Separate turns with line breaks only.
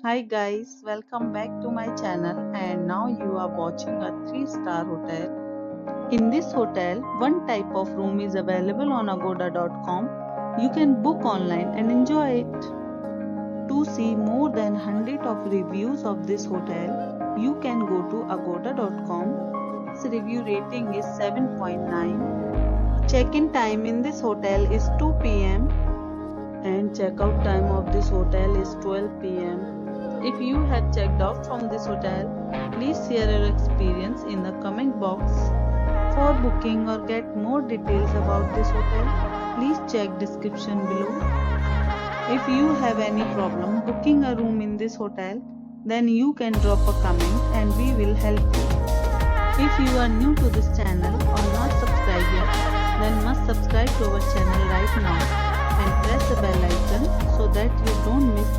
Hi guys, welcome back to my channel and now you are watching a 3-star hotel. In this hotel, one type of room is available on agoda.com. You can book online and enjoy it. To see more than 100 of reviews of this hotel, you can go to agoda.com. Its review rating is 7.9. Check-in time in this hotel is 2 p.m. and check-out time of this hotel is 12 p.m. If you have checked out from this hotel, please share your experience in the comment box. For booking or get more details about this hotel, please check description below. If you have any problem booking a room in this hotel, then you can drop a comment and we will help you. If you are new to this channel or not subscribed yet, then must subscribe to our channel right now and press the bell icon so that you don't miss